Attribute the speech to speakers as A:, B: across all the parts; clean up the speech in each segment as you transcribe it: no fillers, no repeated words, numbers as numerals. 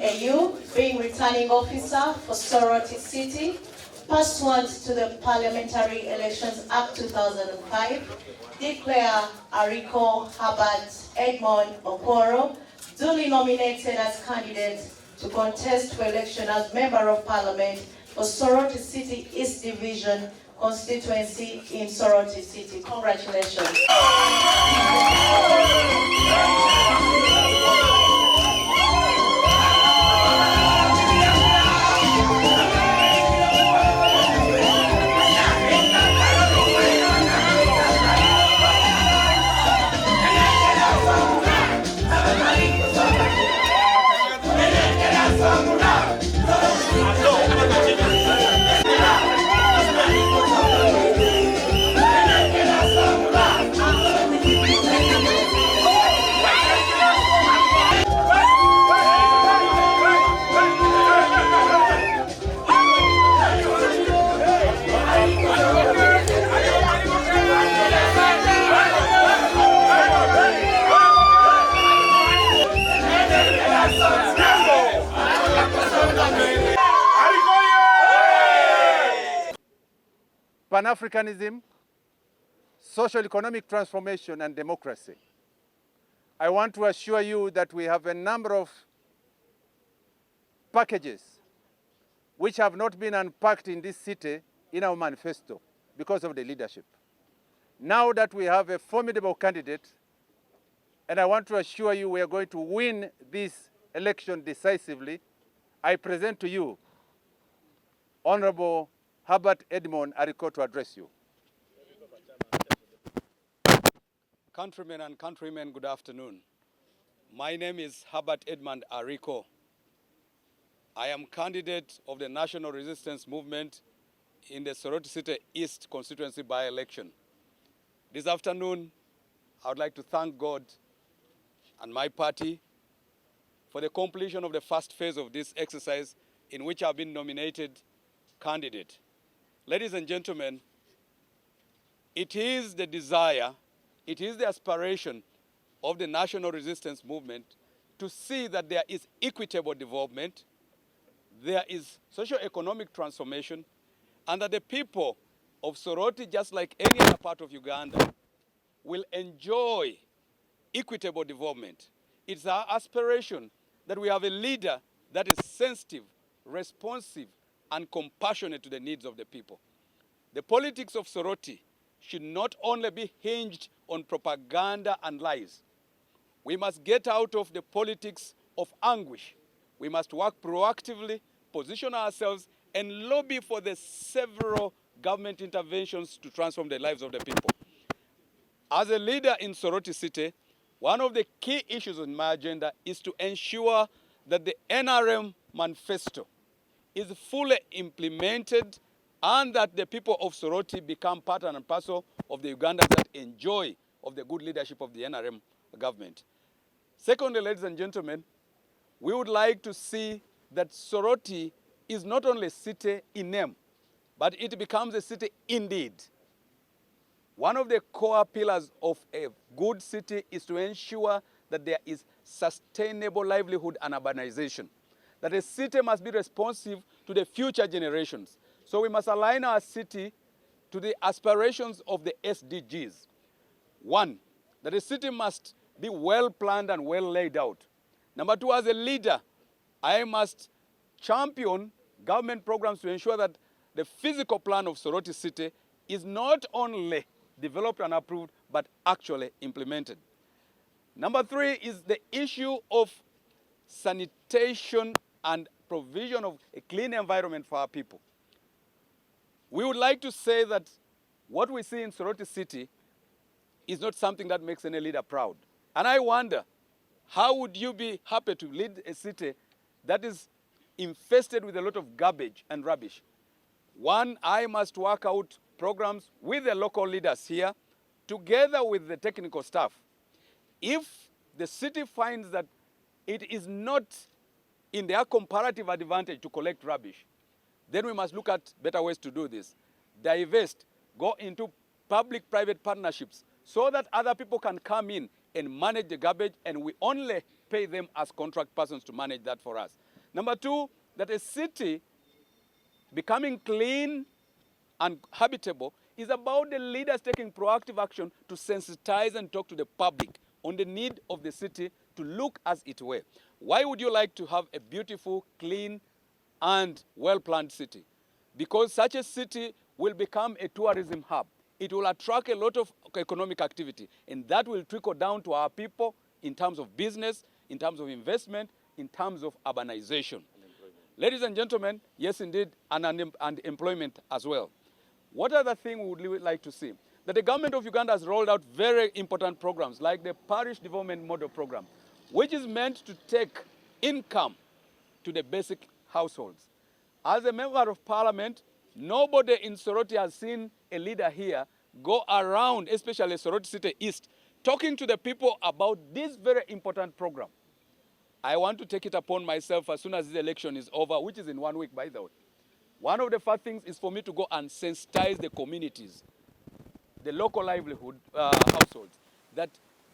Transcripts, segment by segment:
A: Edmund AU, being returning officer for Soroti City, pursuant to the Parliamentary Elections Act 2005, declare Ariko Herbert Edmund Ariko duly nominated as candidate to contest for election as Member of Parliament for Soroti City East Division constituency in Soroti City. Congratulations.
B: Pan-Africanism, social economic transformation, and democracy. I want to assure you that we have a number of packages which have not been unpacked in this city in our manifesto because of the leadership. Now that we have a formidable candidate, and I want to assure you we are going to win this election decisively, I present to you Honorable Herbert Edmund Ariko to address you.
C: Countrymen and countrywomen, good afternoon. My name is Herbert Edmund Ariko. I am candidate of the National Resistance Movement in the Soroti City East constituency by-election. This afternoon, I would like to thank God and my party for the completion of the first phase of this exercise in which I have been nominated candidate. Ladies and gentlemen, it is the desire, it is the aspiration of the National Resistance Movement to see that there is equitable development, there is socio-economic transformation, and that the people of Soroti, just like any other part of Uganda, will enjoy equitable development. It's our aspiration that we have a leader that is sensitive, responsive, and compassionate to the needs of the people. The politics of Soroti should not only be hinged on propaganda and lies. We must get out of the politics of anguish. We must work proactively, position ourselves, and lobby for the several government interventions to transform the lives of the people. As a leader in Soroti City, one of the key issues on my agenda is to ensure that the NRM manifesto is fully implemented and that the people of Soroti become part and parcel of the Ugandans that enjoy of the good leadership of the NRM government. Secondly, ladies and gentlemen, we would like to see that Soroti is not only a city in name, but it becomes a city indeed. One of the core pillars of a good city is to ensure that there is sustainable livelihood and urbanization. That a city must be responsive to the future generations. So we must align our city to the aspirations of the SDGs. One, that a city must be well planned and well laid out. Number two, as a leader, I must champion government programs to ensure that the physical plan of Soroti City is not only developed and approved, but actually implemented. Number three is the issue of sanitation and provision of a clean environment for our people. We would like to say that what we see in Soroti City is not something that makes any leader proud. And I wonder, how would you be happy to lead a city that is infested with a lot of garbage and rubbish? One, I must work out programs with the local leaders here, together with the technical staff. If the city finds that it is not in their comparative advantage to collect rubbish, then we must look at better ways to do this. Divest, go into public-private partnerships so that other people can come in and manage the garbage, and we only pay them as contract persons to manage that for us. Number two, that a city becoming clean and habitable is about the leaders taking proactive action to sensitize and talk to the public on the need of the city to look as it were. Why would you like to have a beautiful, clean, and well-planned city? Because such a city will become a tourism hub. It will attract a lot of economic activity, and that will trickle down to our people in terms of business, in terms of investment, in terms of urbanization. Ladies and gentlemen, yes indeed, and employment as well. What other thing would we like to see? That the government of Uganda has rolled out very important programs like the Parish Development Model Program, which is meant to take income to the basic households. As a member of parliament, nobody in Soroti has seen a leader here go around, especially Soroti City East, talking to the people about this very important program. I want to take it upon myself as soon as this election is over, which is in 1 week, by the way. One of the first things is for me to go and sensitize the communities, the local livelihood households, that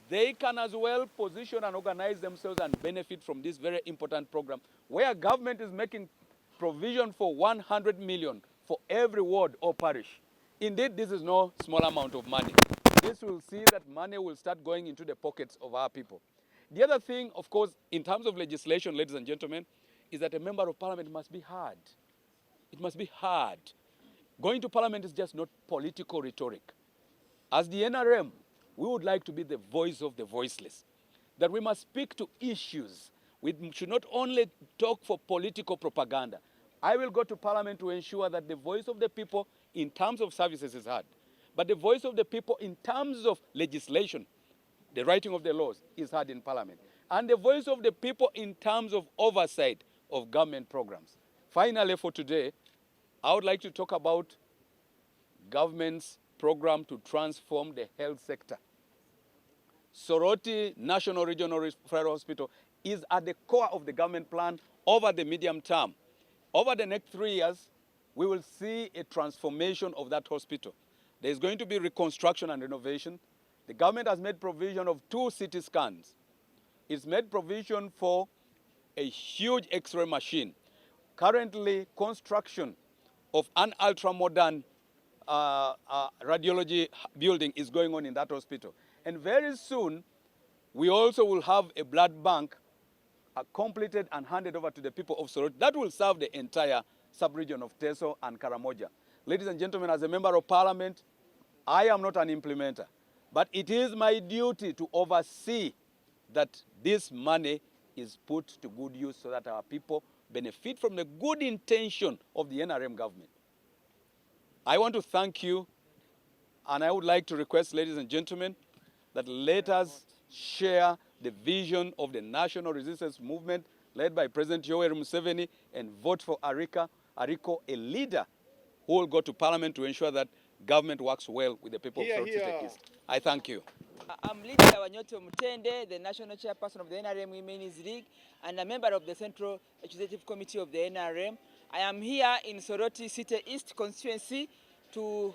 C: they can as well position and organize themselves and benefit from this very important program, where government is making provision for 100 million for every ward or parish. Indeed, this is no small amount of money. This will see that money will start going into the pockets of our people. The other thing, of course, in terms of legislation, ladies and gentlemen, is that a member of parliament must be heard. It must be heard. Going to parliament is just not political rhetoric. As the NRM, we would like to be the voice of the voiceless, that we must speak to issues. We should not only talk for political propaganda. I will go to parliament to ensure that the voice of the people in terms of services is heard, but the voice of the people in terms of legislation, the writing of the laws, is heard in parliament, and the voice of the people in terms of oversight of government programs. Finally, for today, I would like to talk about government's program to transform the health sector. Soroti National Regional Referral Hospital is at the core of the government plan over the medium term. Over the next 3 years, we will see a transformation of that hospital. There's going to be reconstruction and renovation. The government has made provision of 2 CT scans. It's made provision for a huge X-ray machine. Currently, construction of an ultra-modern radiology building is going on in that hospital. And very soon, we also will have a blood bank completed and handed over to the people of Soroti. That will serve the entire sub-region of Teso and Karamoja. Ladies and gentlemen, as a member of parliament, I am not an implementer, but it is my duty to oversee that this money is put to good use so that our people benefit from the good intention of the NRM government. I want to thank you, and I would like to request, ladies and gentlemen, that let us share the vision of the national resistance movement led by President Yoweri Museveni and vote for Ariko, a leader who will go to parliament to ensure that government works well with the people of Soroti East. I thank you.
D: I'm Lydia Wanyoto Mutende, the national chairperson of the NRM Women's League and a member of the Central Executive Committee of the NRM. I am here in Soroti City East constituency to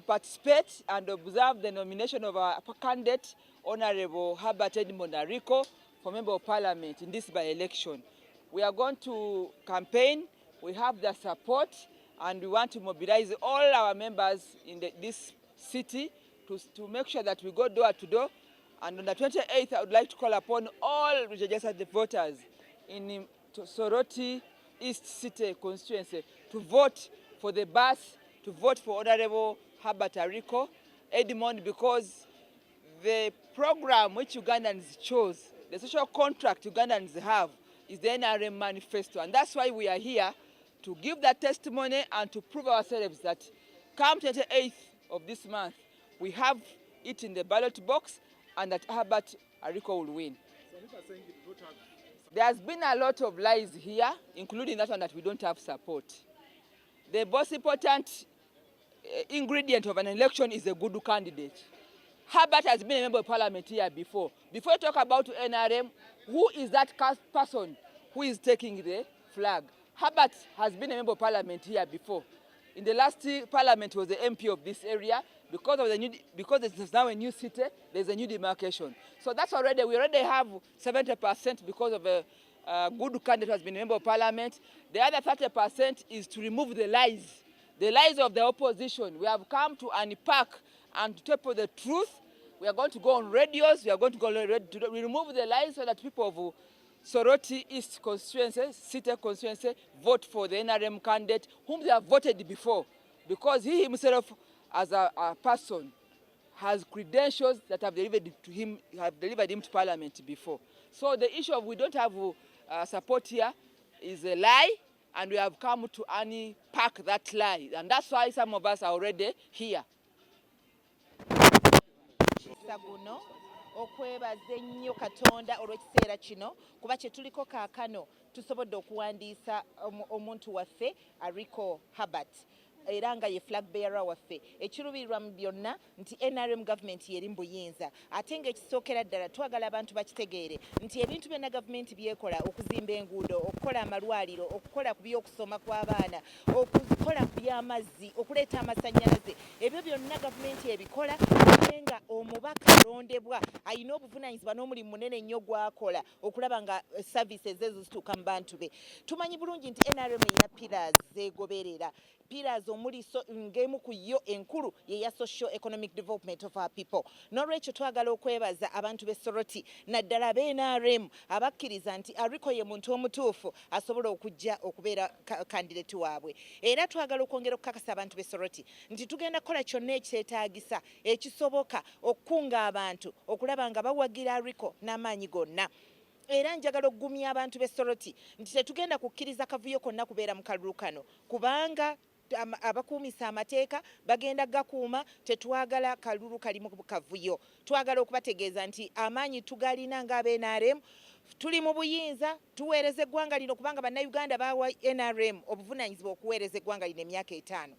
D: participate and observe the nomination of our candidate, Honorable Herbert Edmund Ariko, for Member of Parliament in this by-election. We are going to campaign, we have their support, and we want to mobilize all our members in this city to make sure that we go door to door. And on the 28th, I would like to call upon all registered voters in Soroti East City constituency to vote for the bus, to vote for Honorable Herbert Ariko Edmund, because the program which Ugandans chose, the social contract Ugandans have, is the NRM manifesto. And that's why we are here to give that testimony and to prove ourselves that come 28th of this month, we have it in the ballot box and that Herbert Ariko will win. There has been a lot of lies here, including that one that we don't have support. The most important ingredient of an election is a good candidate. Herbert has been a member of parliament here before. Before you talk about NRM, who is that person who is taking the flag? Herbert has been a member of parliament here before. In the last parliament, he was the MP of this area, because it's now a new city, there's a new demarcation. So that's already, we already have 70% because of a good candidate who has been a member of parliament. The other 30% is to remove the lies of the opposition. We have come to unpack and to tell people the truth. We are going to go on radios, we are going to go to remove the lies so that people of Soroti East constituency, city constituency, vote for the NRM candidate whom they have voted before, because he himself, as a person, has credentials that have delivered him to parliament before. So the issue of we don't have support here is a lie, and we have come to unpack that lie, and that's why some of us are already here.
E: Guno okwebaza ennyo Katonda olw'ekiseera kino kuba kye tuliko kaakano tusobodde okuwandiisa omuntu waffe Ariko Herbert era nga ye flag bearer waffe. Ekiruubirirwa mu byonna nti NRM government yeri mu buyinza, ate ng'ekisookera ddala twagala abantu bakitegeere nti ebintu byonna gavumenti byekola, okuzimba enguudo, okukola amalwaliro, okukola ku by'okusoma kw'abaana, okukola ku by'amazzi, okuleeta amasannyalaze, ebyo byonna gavumenti ebikola naye nga omubaka alondebwa alina obuvunaanyizibwa n'omulimu munene nnyo gw'akola okulaba nga services ezo zituuka mu bantu be. Tumanyi bulungi nti NRM erina pillars zeegoberera, pillars omuli ng'emu ku yo enkulu ye ya social economic development of our people. N'olwekyo twagala okwebaza abantu b'e Soroti naddala ab'e NRM abakkiriza nti Ariko ye muntu omutuufu asobola okujja okubeera candidate waabwe. Era twagala okwongera okukakasa abantu b'e Soroti nti tugenda kukola kyonna ekyetaagisa ekisoboka okukunga abantu okulaba nga bawagira Ariko n'amaanyi gonna. Era njagala okugumya abantu b'e Soroti nti tetugenda kukkiriza kavuyo konna kubeera mu kalulu kano, kubanga abakuumisa amateeka bagenda gakuuma, tetwagala kalulu kalimu kavuyo. Twagala okubategeeza nti amaanyi tugalina ng'ab'e NRM, tuli mu buyinza tuweereza eggwanga lino kubanga bannayuganda bawa NRM obuvunaanyizibwa okuweereza eggwanga lino emyaka 5.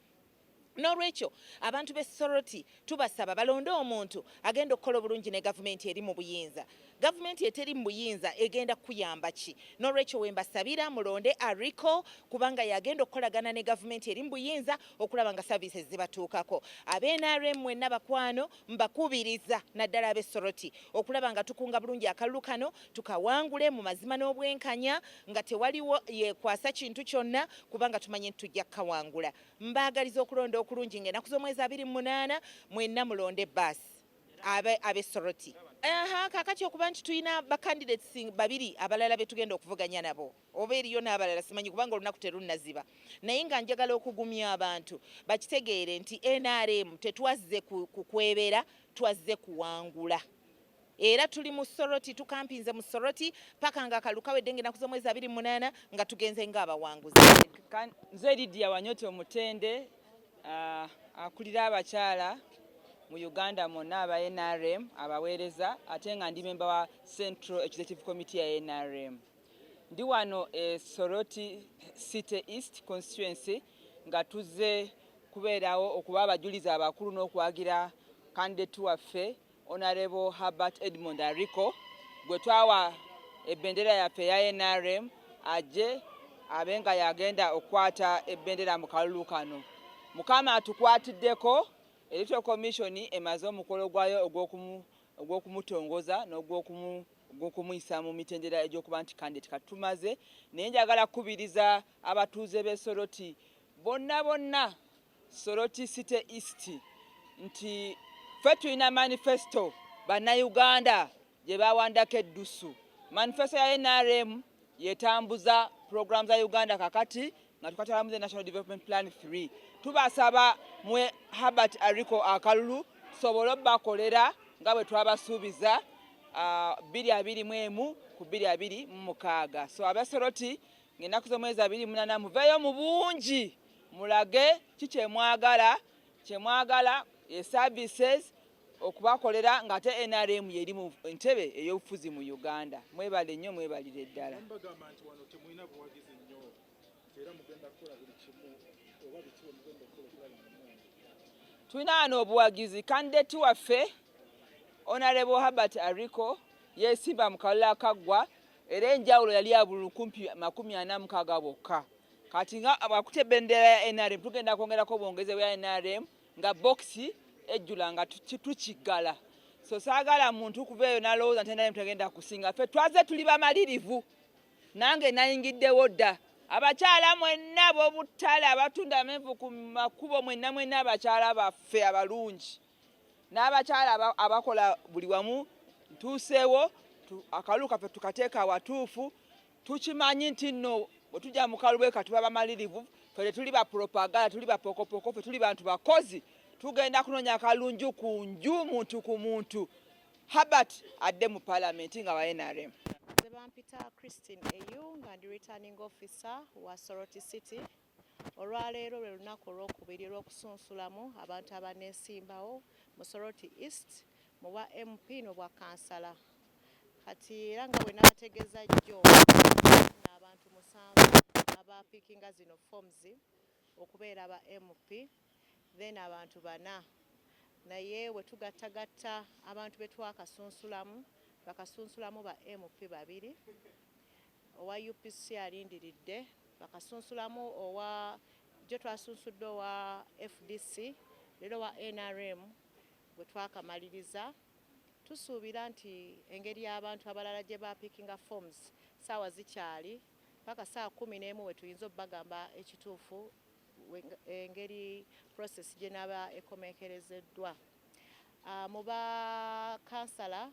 E: N'olwekyo abantu b'e Soroti tubasaba balonde omuntu agenda okukola obulungi ne gavumenti eri mu buyinza. Gavumenti eteri mu buyinza egenda kuyamba ki? N'olwekyo we mbasabira mulonde Ariko kubanga yagenda okukolagana ne gavumenti eri mu buyinza okulaba nga services zibatuukako. Ab'e NRM mwenna bakwano mbakubiriza naddala ab'e Soroti okulaba nga tukunga bulungi akalulu kano tukawangule mu mazima n'obwenkanya nga tewaliwo yekwasa kintu kyonna kubanga tumanye nti tujja kukawangula. Mbaagaliza okulonda okulungi ng'ennaku z'omwezi 28 mwenna mulonde basi ab'e Soroti. Kakati okuba nti tulina bacandidates babiri abalala betugenda okuvuganya nabo oba eriyo n'abalala simanyi kubanga olunaku terunnaziba, naye nga njagala okugumya abantu bakitegeere nti NRM tetwazze kukwebera, twazze kuwangula. Era tuli mu Soroti, tukampinze mu Soroti paka nga akalu kawedde ng'ennaku z'omwezi 28 nga tugenze ng'abawanguzi.
D: Nze Lydia Wanyote Omutende akulira abakyala mu Uganda monna aba NRM abaweereza, ate nga ndi memba wa Central Executive Committee ya NRM. Ndi wano Soroti City East constituency nga tuzze kubeerawo okuba abajulizi abakulu n'okwagira candidate waffe Honorable Herbert Edmund Ariko gwe twawa ebendera yaffe ya NRM ajje abenga yagenda okwata ebendera mu kalulu kano. Mukama atukwatiddeko Electoral Commission emaze omukolo gwayo ogw'okumutongoza n'ogw'okumuyisa mu mitendera egy'okuba nti candidate katumaze, naye njagala kubiriza abatuuze b'e Soroti bonna Soroti City East nti ffe tulina manifesto bannayuganda gye bawandako eddusu. Manifesto ya NRM yetambuza program za Uganda kakati nga tukatwala mu National Development Plan 3. Tubasaba mwe Herbert Ariko akalulu tusobole bakolera nga bwe twabasuubiza 2021 ku 2026. So ab'e Soroti ng'ennaku z'omwezi 28 muveeyo mu bungi mulage kyemwagala services okubakolera ng'ate NRM yeri mu ntebe ey'obufuzi mu Uganda. Mwebale nnyo, mwebalire ddala. Tulina wano obuwagizi. Candidate waffe Honorable Herbert Ariko yeesimba mu kalulu akaggwa era enjawulo yali ya bululu kumpi 46 bokka. Kati nga abakutte ebendera ya NRM tugenda kwongerako obwongeze bwa NRM nga boxi ejjula nga tukigala. So saagala muntu kuveeyo n'alowooza nti endala tagenda kusinga. Ffe twaze tuli bamalirivu. Nange nayingiddewo dda. Abakyala mwenna b'obuttale abatunda amenvu ku makubo mwenna abakyala baffe abalungi. N'abakyala abakola buli wamu ntuuseewo akalu kaffe tukateeka awatuufu. Tukimanyi nti nno bwe tujja mu kalulu ka tuba bamalirivu, ffe tuli ba propaganda, tuli ba pokopoko, ffe tuli bantu bakozi. Tugenda kunoonya akalunju ku nju, muntu ku muntu. Herbert adde mu palamenti nga wa NRM.
A: Bampita Christine Eyu nga ndi returning officer wa Soroti City. Olwaleero lwe lunaku olwokubiri lw'okusunsulamu abantu abaneesimbawo mu Soroti East mu bwa MP n'obwa kansala. Kati era nga bwe nabategeeza jjo n'abantu 7 abaapiikinga zino forms okubeera aba MP, then abantu 4. Naye we tugattagatta abantu be twakasunsulamu bakasunsulamu ba MP 2, owa UPC alindiridde, bakasunsulamu owa jo twasunsudde owa FDC, leero wa NRM bwe twakamaliriza. Tusuubira nti engeri y'abantu abalala gye baapiikinga forms saawa zikyali paka saa 11 we tuyinza obbagamba ekituufu engeri process gye naaba ekomekerezeddwa. Mu ba kansala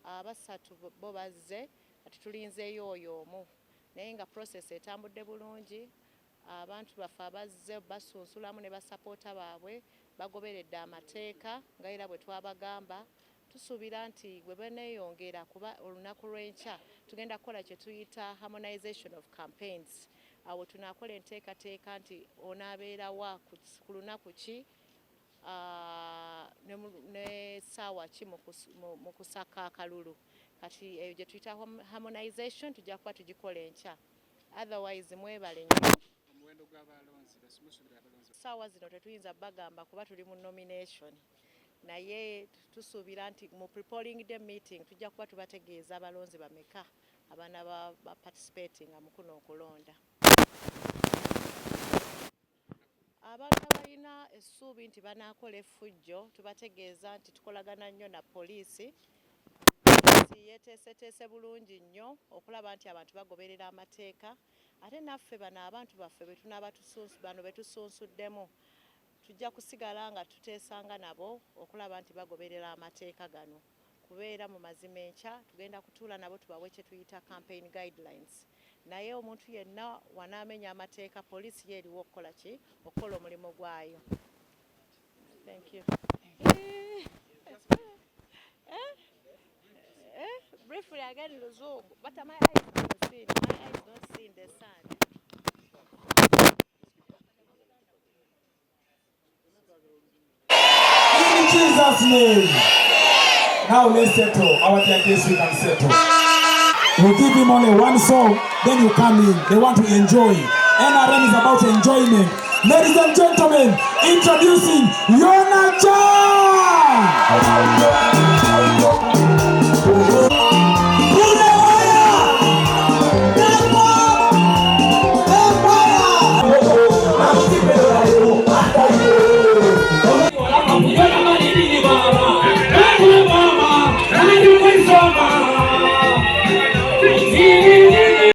A: abasatu bo bazze kati tulinzeeyo oyo omu, naye nga process etambudde bulungi. Abantu baffe abazze basunsulamu ne basapoota baabwe bagoberedde amateeka nga era bwe twabagamba. Tusuubira nti bwe baneeyongera kuba olunaku lw'enkya tugenda kukola kye tuyita harmonization of campaigns. Awo tunaakola enteekateeka nti onaabeera wa ku lunaku ki ne ssaawa ki mu kusaka akalulu. Kati eyo gye tuyita harmonization tujja kuba tugikola enkya. Otherwise mwebale nnyo. Ssaawa zino tetuyinza bagamba kuba tuli mu nomination. Naye tusuubira nti mu pre-polling day meeting tujja kuba tubategeeza abalonzi bameka abaana ba participating mu kuno okulonda. Abantu abalina essuubi nti banaakola effujjo tubategeeza nti tukolagana nnyo na poliisi. Yeteeseteese bulungi nnyo okulaba nti abantu bagoberera amateeka. Ate naffe bano abantu baffe bano betusunsuddemu tujja kusigala nga tuteesanga nabo okulaba nti bagoberera amateeka gano. Kubeera mu mazima enkya tugenda kutuula nabo tubawe kye tuyita campaign guidelines. Naye omuntu yenna wanaamenya amateeka poliisi yeeriwo okukola ki? Okukola omulimu gwayo. Thank you. Briefly again Luzungu, but my eyes don't see. My eyes don't see in the sun.
F: In Jesus' name. Now let's settle. Our dear guests, we can settle. You give him only one song, then you come in. They want to enjoy. NRM is about enjoyment. Ladies and gentlemen, introducing Yona Chan.